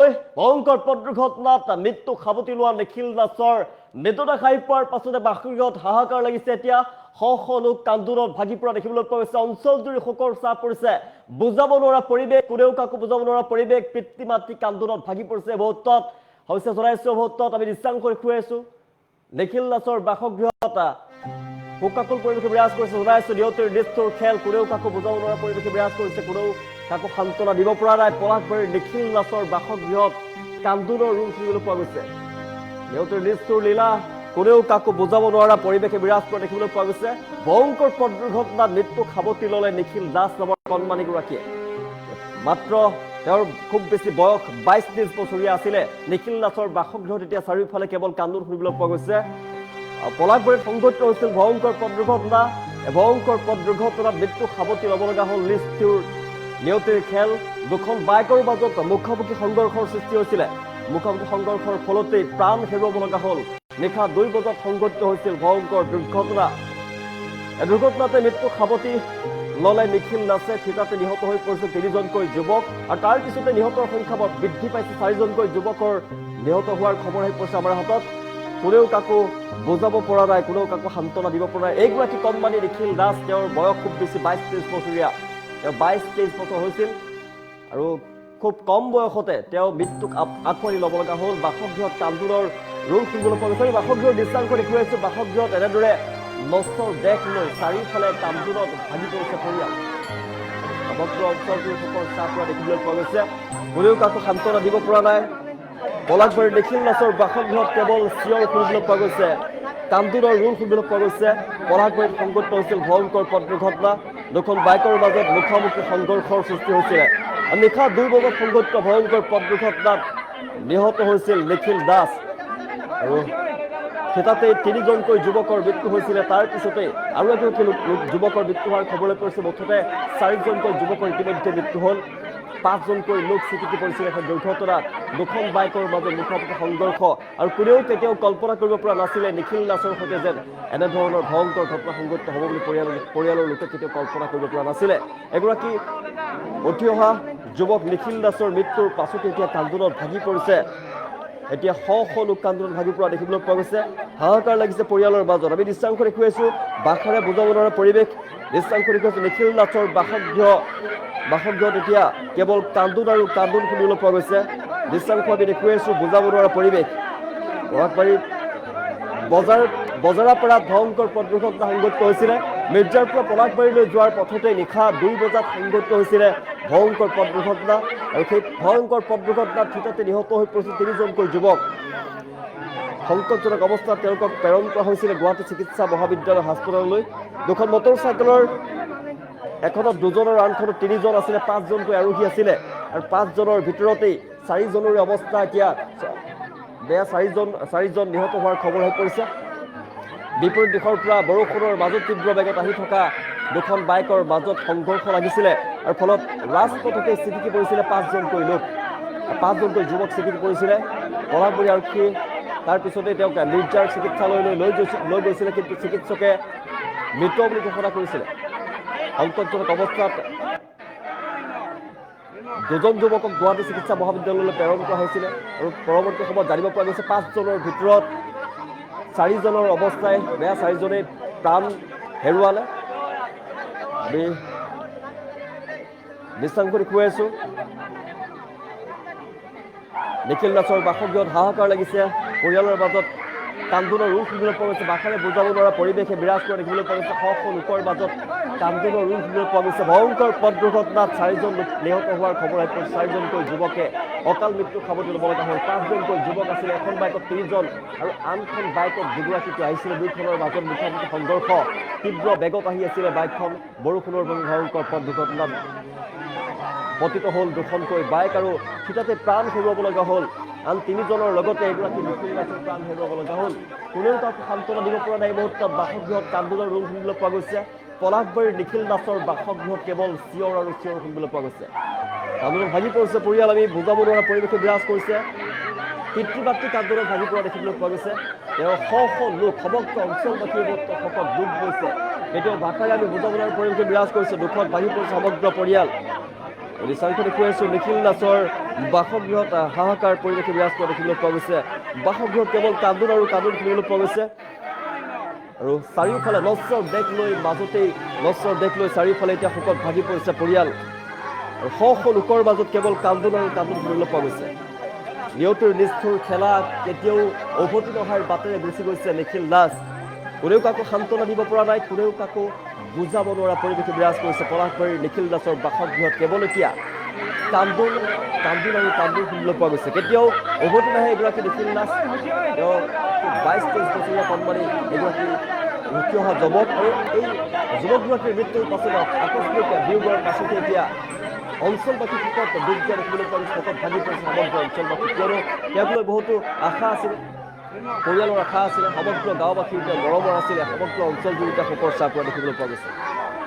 লৈ ভয়ংকৰ পথ দুৰ্ঘটনাত মৃত্যু সাৱটি লোৱা নিখিল দাসৰ মৃতদেহ খাই পোৱাৰ পাছতে বাসগৃহত হাহাকাৰ লাগিছে। এতিয়া শ শ লোক কান্দোনত ভাগি পৰা দেখিবলৈ পোৱা গৈছে। অঞ্চলজুৰি শোকৰ ছাঁ পৰিছে। বুজাব নোৱাৰা পৰিৱেশ, কোনেও কাকো বুজাব নোৱাৰা পৰিৱেশ। পিতৃ মাতৃ কান্দোনত ভাগি পৰিছে। মুহূৰ্তত হৈছে জনাইছো, মুহূৰ্তত আমি দৃশ্যাংশ দেখুৱাই আছো। নিখিল দাসৰ বাসগৃহত শোকাকুল পৰিৱেশে বিৰাজ কৰিছে। জনাইছো নিহতৰ নিষ্ঠুৰ খেল, কোনেও কাকো বুজাব নোৱাৰা পৰিৱেশে বিৰাজ কৰিছে। কোনেও কাকো সান্তনা দিব পৰা নাই। পলাশবাৰীৰ নিখিল দাসৰ বাসগৃহত কান্দোনৰ ৰূপ দেখিবলৈ পোৱা গৈছে। নিহতৰ নিষ্ঠুৰ লীলা, কোনেও কাকো বুজাব নোৱাৰা পৰিৱেশে বিৰাজ কৰা দেখিবলৈ পোৱা গৈছে। ভয়ংকৰ পথ দুৰ্ঘটনাত মৃত্যু সাৱটি ল'লে নিখিল দাস নামৰ কণমানিগৰাকীয়ে। মাত্ৰ তেওঁৰ খুব বেছি বয়স 22-23 বছৰীয়া আছিলে। নিখিল দাসৰ বাসগৃহত এতিয়া চাৰিওফালে কেৱল কান্দোন শুনিবলৈ পোৱা গৈছে। পলাশবাৰীত সংঘটিত হৈছিল ভয়ংকৰ পথ দুৰ্ঘটনা। ভয়ংকৰ পথ দুৰ্ঘটনাত মৃত্যু সাৱটি ল'ব লগা হ'ল নিষ্ঠুৰ নিয়তিৰ খেল। দুখন বাইকৰ মাজত মুখামুখি সংঘৰ্ষৰ সৃষ্টি হৈছিলে। মুখামুখি সংঘৰ্ষৰ ফলতেই প্ৰাণ হেৰুৱাব লগা হ'ল। নিশা 2 বজাত সংঘটিত হৈছিল ভয়ংকৰ দুৰ্ঘটনা। এই দুৰ্ঘটনাতে মৃত্যু সাৱটি ল'লে নিখিল দাসে। ঠিকাতে নিহত হৈ পৰিছে 3জনকৈ যুৱক, আৰু তাৰ পিছতে নিহতৰ সংখ্যা বৃদ্ধি পাইছে। 4জনকৈ যুৱকৰ নিহত হোৱাৰ খবৰ আহি পৰিছে আমাৰ হাতত। কোনেও কাকো বুজাব পৰা নাই, কোনেও কাকো সান্তনা দিব পৰা নাই। এইগৰাকী কণমানি নিখিল দাস, তেওঁৰ বয়স খুব বেছি 22-23 বছৰীয়া। তেওঁ 22-23 বছৰ হৈছিল, আৰু খুব কম বয়সতে তেওঁ মৃত্যুক আঁকোৱালি ল'ব লগা হ'ল। বাসগৃহত কান্দোনৰ ৰূপ শুনিবলৈ পোৱা গৈছে। বাসগৃহৰ দৃশ্যাংশ দেখুৱাইছো। বাসগৃহত এনেদৰে নষ্টৰ দেশ লৈ চাৰিওফালে কান্দোনত ভাগি পৰিছে পৰিয়াল। সমগ্ৰ অঞ্চলটোৰ শোকৰ ছাঁ পৰা দেখিবলৈ পোৱা গৈছে। কোনেও কাকো সান্তনা দিব পৰা নাই। পলাশবাৰীৰ নিখিল দাসৰ বাসগৃহত কেৱল চিঞৰ শুনিবলৈ পোৱা গৈছে, কান্দোনৰ ৰূপ শুনিবলৈ পোৱা গৈছে। পলাশবাৰীত সংঘটিত হৈছিল ভয়ংকৰ পথ দুৰ্ঘটনা। দুখন বাইকৰ মাজত মুখামুখি সংঘৰ্ষৰ সৃষ্টি হৈছিলে। নিশা 2 বজাত সংঘটিত ভয়ংকৰ পথ দুৰ্ঘটনাত নিহত হৈছিল নিখিল দাস, আৰু থিতাতে 3জনকৈ যুৱকৰ মৃত্যু হৈছিলে। তাৰ পিছতে আৰু এগৰাকী যুৱকৰ মৃত্যু হোৱাৰ খবৰ পৰিছে। মুঠতে 4জনকৈ যুৱকৰ ইতিমধ্যে মৃত্যু হ'ল। 5জনকৈ লোক চিটিকি পৰিছিল এখন দুৰ্ঘটনাত। দুখন বাইকৰ মাজত মুখামুখি সংঘৰ্ষ, আৰু কোনেও কেতিয়াও কল্পনা কৰিব পৰা নাছিলে নিখিল দাসৰ সৈতে যেন এনেধৰণৰ ভয়ংকৰ ঘটনা সংঘটিত হ'ব বুলি পৰিয়ালৰ লোকে কেতিয়াও কল্পনা কৰিব পৰা নাছিলে। এগৰাকী উঠি অহা যুৱক নিখিল দাসৰ মৃত্যুৰ পাছতে এতিয়া কান্দোনত ভাগি পৰিছে। এতিয়া শ শ লোক কান্দোনত ভাগি পৰা দেখিবলৈ পোৱা গৈছে। হাহাকাৰ লাগিছে পৰিয়ালৰ মাজত। আমি দৃশ্যাংশ দেখুৱাইছো, বাখেৰে বুজাব নোৱাৰা পৰিৱেশ। দৃশ্যাংশ দেখুৱাইছো নিখিল দাসৰ বাসগৃহত এতিয়া কেৱল কান্দোন আৰু কান্দোন শুনিবলৈ পোৱা গৈছে। দৃশ্যাংশ আমি দেখুৱাইছো, বুজাব নোৱাৰা পৰিৱেশ। পলাশবাৰীত বজাৰাপাৰাত ভয়ংকৰ পথ দুৰ্ঘটনা সংঘটিত হৈছিলে। মিৰ্জাৰ পৰা পলাশবাৰীলৈ যোৱাৰ পথতে নিশা 2 বজাত সংঘটিত হৈছিলে ভয়ংকৰ পথ দুৰ্ঘটনা, আৰু সেই ভয়ংকৰ পথ দুৰ্ঘটনাত থিতাতে নিহত হৈ পৰিছিল 3জনকৈ যুৱক। সংকটজনক অৱস্থাত তেওঁলোকক প্ৰেৰণ কৰা হৈছিলে গুৱাহাটী চিকিৎসা মহাবিদ্যালয় হাস্পতাললৈ। দুখন মটৰ চাইকেলৰ এখনত 2জন আৰু আনখনত 3জন আছিলে। 5জনকৈ আৰোহী আছিলে, আৰু 5জনৰ ভিতৰতেই 4জনৰে অৱস্থা এতিয়া বেয়া। 4জন নিহত হোৱাৰ খবৰ হৈ পৰিছে। বিপৰীত দিশৰ পৰা বৰষুণৰ মাজত তীব্ৰ বেগত আহি থকা দুখন বাইকৰ মাজত সংঘৰ্ষ লাগিছিলে, আৰু ফলত ৰাজপথতে চিটিকি পৰিছিলে 5জনকৈ লোক। 5জনকৈ যুৱক চিটিকি পৰিছিলে। পলাশবাৰী আৰক্ষী তাৰ পিছতে তেওঁক মিৰ্জাৰ চিকিৎসালয়লৈ লৈ গৈছিলে, কিন্তু চিকিৎসকে মৃত বুলি ঘোষণা কৰিছিলে। সংকটজনক অৱস্থাত 2জন যুৱকক গুৱাহাটী চিকিৎসা মহাবিদ্যালয়লৈ প্ৰেৰণ কৰা হৈছিলে, আৰু পৰৱৰ্তী সময়ত জানিব পৰা গৈছে 5জনৰ ভিতৰত 4জনৰ অৱস্থাই বেয়া। 4জনে প্ৰাণ হেৰুৱালে। আমি দৃশ্যাংশ দেখুৱাইছো। নিখিল দাসৰ বাসগৃহত হাহাকাৰ লাগিছে পৰিয়ালৰ মাজত। কান্দোনৰ ৰূপ শুনিবলৈ পোৱা গৈছে। ভাষাৰে বুজাব নোৱাৰা পৰিৱেশে বিৰাজ কৰা দেখিবলৈ পোৱা গৈছে। শ শ লোকৰ মাজত কান্দোনৰ ৰূপ শুনিবলৈ পোৱা গৈছে। ভয়ংকৰ পথ দুৰ্ঘটনাত 4জন লোক নিহত হোৱাৰ খবৰ আহি পৰিছে। 4জনকৈ যুৱকে অকাল মৃত্যু সাৱটি ল'ব লগা হ'ল। 5জনকৈ যুৱক আছিলে। এখন বাইকত 3জন, আৰু আনখন বাইকত 2গৰাকীকৈ আহিছিলে। 2খনৰ মাজত মুখামুখি সংঘৰ্ষ। তীব্ৰ বেগত আহি আছিলে বাইকখন। বৰষুণৰ বাবে ভয়ংকৰ পথ দুৰ্ঘটনাত পতিত হ'ল 2খনকৈ বাইক, আৰু থিতাতে প্ৰাণ হেৰুৱাব লগা হ'ল আন 3জনৰ লগতে এগৰাকী নিখিল দাসৰ প্ৰাণ হেৰুৱাব লগা হ'ল। কোনেও তাক সান্তনা দিব পৰা নাই। মুহূৰ্তত বাসগৃহত কান্দোনৰ ৰূপ শুনিবলৈ পোৱা গৈছে। পলাশবাৰীৰ নিখিল দাসৰ বাসগৃহত কেৱল চিঞৰ আৰু চিঞৰ শুনিবলৈ পোৱা গৈছে। কান্দোনত ভাগি পৰিছে পৰিয়াল। আমি বুজাব নোৱাৰা পৰিৱেশে বিৰাজ কৰিছে। পিতৃ মাতৃ কান্দোনত ভাগি পৰা দেখিবলৈ পোৱা গৈছে। তেওঁ শ শ লোক, সমগ্ৰ অঞ্চলবাসীৰ শোকত ডুব গৈছে। কেতিয়াও ভাষাৰে আমি বুজাব নোৱাৰা পৰিৱেশে বিৰাজ কৰিছে। দুখত ভাগি পৰিছে সমগ্ৰ পৰিয়াল। দৃশ্যাংশ দেখুৱাই আছোঁ নিখিল দাসৰ বাসগৃহত হাহাকাৰ পৰিৱেশে বিৰাজ কৰা দেখিবলৈ পোৱা গৈছে বাসগৃহত কেৱল কান্দোন আৰু কান্দোন শুনিবলৈ পোৱা গৈছে আৰু চাৰিওফালে নশ্বৰ দেশ লৈ মাজতেই নশ্বৰ দেশ লৈ চাৰিওফালে এতিয়া শোকত ভাগি পৰিছে পৰিয়াল আৰু শ শ লোকৰ মাজত কেৱল কান্দোন আৰু কান্দোন শুনিবলৈ পোৱা গৈছে নিয়তিৰ নিষ্ঠুৰ খেলা কেতিয়াও উভতি নহাৰ বাটেৰে গুচি গৈছে নিখিল দাস কোনেও কাকো সান্তনা দিব পৰা নাই কোনেও কাকো বুজাব নোৱাৰা পৰিৱেশে বিৰাজ কৰিছে পলাশবাৰীৰ নিখিল দাসৰ বাসগৃহত কেৱল এতিয়া কান্দোন আৰু কান্দোন শুনিবলৈ পোৱা গৈছে কেতিয়াও উভতি নাহে এগৰাকী নিখিল দাস তেওঁ 22-23 বছৰীয়া কণমানি এগৰাকী উঠি অহা যুৱক আৰু এই যুৱকগৰাকীৰ মৃত্যুৰ পাছত আকস্মিক বিয়োগৰ পাছতে এতিয়া অঞ্চলবাসী শোকত দুখ দিয়া দেখিবলৈ পোৱা গৈছে শোকত ভাগি পৰিছে সমগ্ৰ অঞ্চলবাসী কিয়নো তেওঁক লৈ বহুতো আশা আছিল পৰিয়ালৰ আশা আছিলে সমগ্ৰ গাঁওবাসীৰ এতিয়া মৰমৰ আছিলে সমগ্ৰ অঞ্চলজুৰি এতিয়া শোকৰ চাপ পৰা দেখিবলৈ পোৱা গৈছে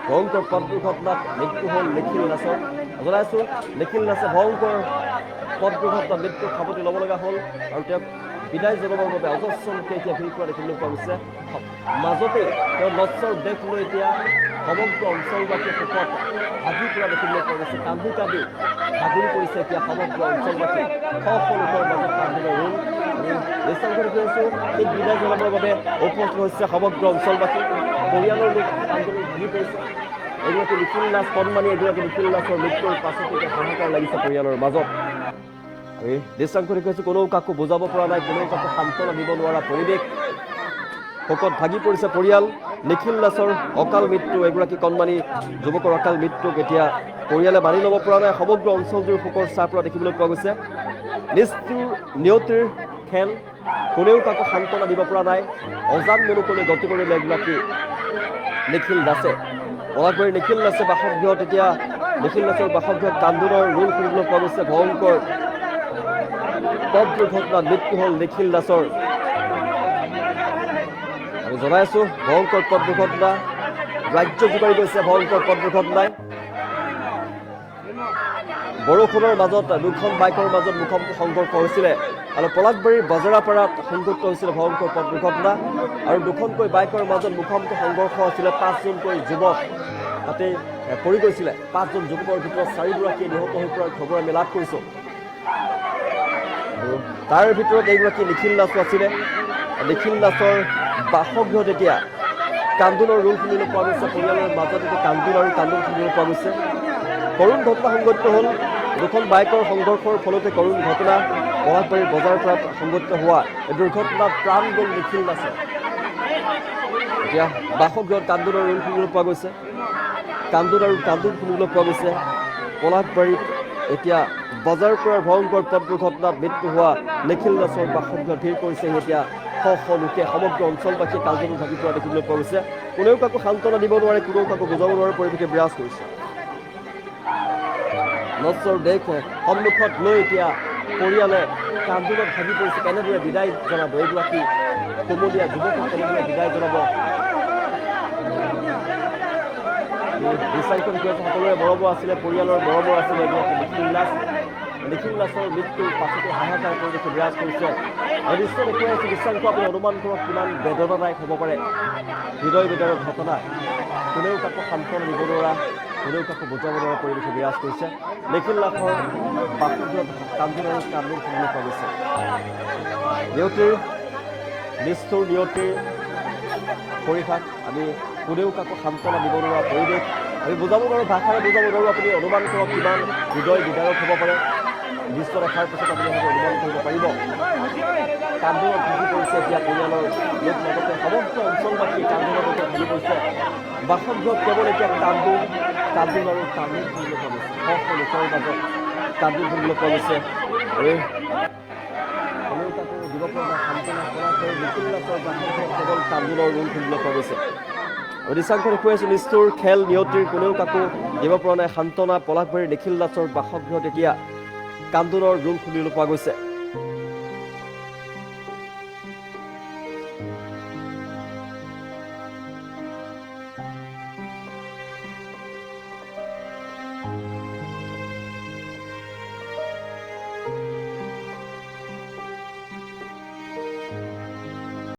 ভয়ংকৰ পথ দুৰ্ঘটনাত মৃত্যু হ'ল নিখিল দাসৰ জনাইছোঁ নিখিল দাসে ভয়ংকৰ পথ দুৰ্ঘটনাত মৃত্যু সাৱটি ল'ব লগা হ'ল আৰু তেওঁক বিদায় জনাবৰ বাবে অজস্ৰ লোকে এতিয়া ভিৰ কৰা দেখিবলৈ পোৱা গৈছে মাজতে তেওঁ নশ্বৰ দেশ লৈ এতিয়া সমগ্ৰ অঞ্চলবাসীয়ে শোকত ভাগি পৰা দেখিবলৈ পোৱা গৈছে কান্দি কান্দি ভাগৰি পৰিছে এতিয়া সমগ্ৰ অঞ্চলবাসী শ শ লোকৰ মাজত কান্দিলে ৰোল দৃষ্টান্ত কৰিছোঁ ঠিক বিদায় জনাবৰ বাবে উপস্থিত হৈছে সমগ্ৰ অঞ্চলবাসী পৰিয়ালৰ লোক আন্দোলন ভাগি পৰিছে এগৰাকী নিখিল দাস কণমানি এগৰাকী নিখিল দাসৰ মৃত্যুৰ পাছতে এতিয়া হাহাকাৰ লাগিছে পৰিয়ালৰ মাজত আৰু দৃষ্টান্ত কৈছোঁ কোনেও কাকো বুজাব পৰা নাই কোনেও কাকো সান্তনা দিব নোৱাৰা পৰিৱেশ শোকত ভাগি পৰিছে পৰিয়াল নিখিল দাসৰ অকাল মৃত্যু এগৰাকী কণমানি যুৱকৰ অকাল মৃত্যুক এতিয়া পৰিয়ালে মানি ল'ব পৰা নাই সমগ্ৰ অঞ্চলটোৰ শোকৰ চাহ পৰা দেখিবলৈ পোৱা গৈছে নিষ্ঠুৰ নিয়তিৰ খেল কোনেও কাকো সান্তনা দিব পৰা নাই অজান মনুকলৈ গতি কৰিলে এগৰাকী নিখিল দাসে পলাশবাৰীৰ নিখিল দাসে বাসগৃহত এতিয়া নিখিল দাসৰ বাসগৃহত কান্দোনৰ ৰোল শুনিবলৈ পোৱা গৈছে ভয়ংকৰ পথ দুৰ্ঘটনাত মৃত্যু হ'ল নিখিল দাসৰ আমি জনাইছোঁ ভয়ংকৰ পথ দুৰ্ঘটনা ৰাজ্য জোকাৰি গৈছে ভয়ংকৰ পথ দুৰ্ঘটনাই বৰষুণৰ মাজত দুখন বাইকৰ মাজত মুখামুখি সংঘৰ্ষ হৈছিলে আৰু পলাশবাৰীৰ বজাৰাপাৰাত সংঘটিত হৈছিলে ভয়ংকৰ পথ দুৰ্ঘটনা আৰু দুখনকৈ বাইকৰ মাজত মুখামুখি সংঘৰ্ষ হৈছিলে 5জনকৈ যুৱক তাতে পৰি গৈছিলে 5জন যুৱকৰ ভিতৰত 4গৰাকী নিহত হৈ পৰাৰ খবৰ আমি লাভ কৰিছোঁ আৰু তাৰ ভিতৰত এগৰাকী নিখিল দাসো আছিলে নিখিল দাসৰ বাসগৃহত এতিয়া কান্দোনৰ ৰোল শুনিবলৈ পোৱা গৈছে পৰিয়ালৰ মাজত এতিয়া কান্দোন আৰু কান্দোন শুনিবলৈ পোৱা গৈছে কৰুণ ঘটনা সংঘটিত হ'ল দুখন বাইকৰ সংঘৰ্ষৰ ফলতে কৰুণ ঘটনা পলাশবাৰীৰ বজাৰ পৰা সংঘটিত হোৱা এই দুৰ্ঘটনাত প্ৰাণ গ'ল নিখিল দাসৰ এতিয়া বাসগৃহত কান্দোনৰ ৰোল শুনিবলৈ পোৱা গৈছে কান্দোন আৰু কান্দোন শুনিবলৈ পোৱা গৈছে পলাশবাৰীত এতিয়া বজাৰ পৰা ভয়ংকৰ পথ দুৰ্ঘটনাত মৃত্যু হোৱা নিখিল দাসৰ বাসগৃহত ভিৰ কৰিছে এতিয়া শ শ লোকে সমগ্ৰ অঞ্চলবাসীয়ে কান্দোন ভাগি পৰা দেখিবলৈ পোৱা গৈছে কোনেও কাকো সান্তনা দিব নোৱাৰে কোনেও কাকো বুজাব নোৱাৰে পৰিৱেশে বিৰাজ কৰিছে নশ্বৰ দেশ সন্মুখত লৈ এতিয়া পৰিয়ালে কান্দোনত ভাগি পৰিছে কেনেদৰে বিদায় জনাব এগৰাকী কোমলীয়া যুৱকক কেনেদৰে বিদায় জনাব বিচাৰিখন সকলোৰে মৰমৰ আছিলে পৰিয়ালৰ মৰমৰ আছিলে এগৰাকী নিখিল দাসৰ মৃত্যুৰ পাছতে হাহাকাৰ পৰিৱেশে বিৰাজ কৰিছে আৰু দৃশ্য দেখুৱাই আছে দৃশ্যাংশ আপুনি অনুমান কৰক কিমান বেদনাদায়ক হ'ব পাৰে হৃদয় বিদাৰৰ ঘটনা কোনেও কাকো সান্তনা দিব নোৱাৰা কোনেও কাকো বুজাব নোৱাৰা পৰিৱেশে বিৰাজ কৰিছে নিখিল দাসৰ বাসগৃহত কান্দোন আৰু কান্দোন শুনিবলৈ পোৱা গৈছে নিয়তিৰ নিষ্ঠুৰ নিয়তিৰ পৰিসাত আমি কোনেও কাকো সান্তনা দিব নোৱাৰা পৰিৱেশ আমি বুজাব নোৱাৰোঁ ভাষাৰে বুজাব নোৱাৰোঁ আপুনি অনুমান কৰক কিমান হৃদয় বিদাৰক হ'ব পাৰে দৃশ্য দেখাৰ পিছত আপুনি অনুমান কৰিব পাৰিব কান্দোনত ভাগি পৰিছে এতিয়া পৰিয়ালৰ লোক লগতে সমগ্ৰ অঞ্চলবাসী কান্দোনত এতিয়া ভাগি পৰিছে বাসগৃহত কেৱল এতিয়া কান্দোন আৰু কান্দোন শুনিবলৈ পোৱা গৈছে শ শ লোকৰ মাজত কান্দোন শুনিবলৈ পোৱা গৈছে আৰু কোনেও কাকো দিব পৰা সান্তনা কৰা হৈ নিখিল দাসৰ বাসগৃহত কেৱল কান্দোনৰ ৰোল শুনিবলৈ পোৱা গৈছে দৃশ্যাংশ দেখুৱাই আছোঁ নিষ্ঠুৰ খেল নিয়তিৰ কোনেও কাকো দিব পৰা নাই সান্তনা পলাশবাৰীৰ নিখিল দাসৰ বাসগৃহত এতিয়া কান্দোনৰ ৰোল শুনিবলৈ পোৱা গৈছে